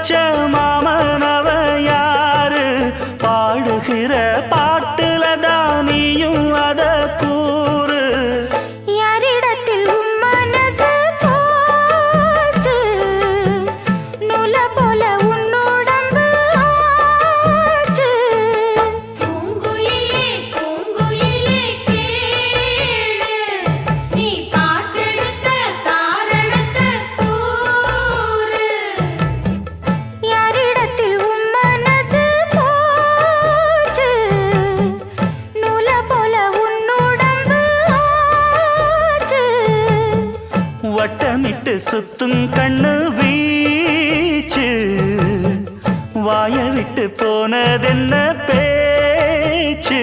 வச்ச மாமனவ யாரு பாடுகிற பாட்டுல தானியும் அத கூறு யாரிடத்தில் உன் மனசு போச்சு நூல போல உன் உடம்பு ஆச்சு பூங்குயிலே பூங்குயிலே கேளு நீ பாட்டெடுத்த காரணத்தை கூறு யாரிடத்தில் உன் மனசு போச்சு நூல போல உன் உடம்பு ஆச்சு வட்டமிட்டு சுத்தும் கண்ணு வீச்சு வாய விட்டு போனதென்ன பேச்சு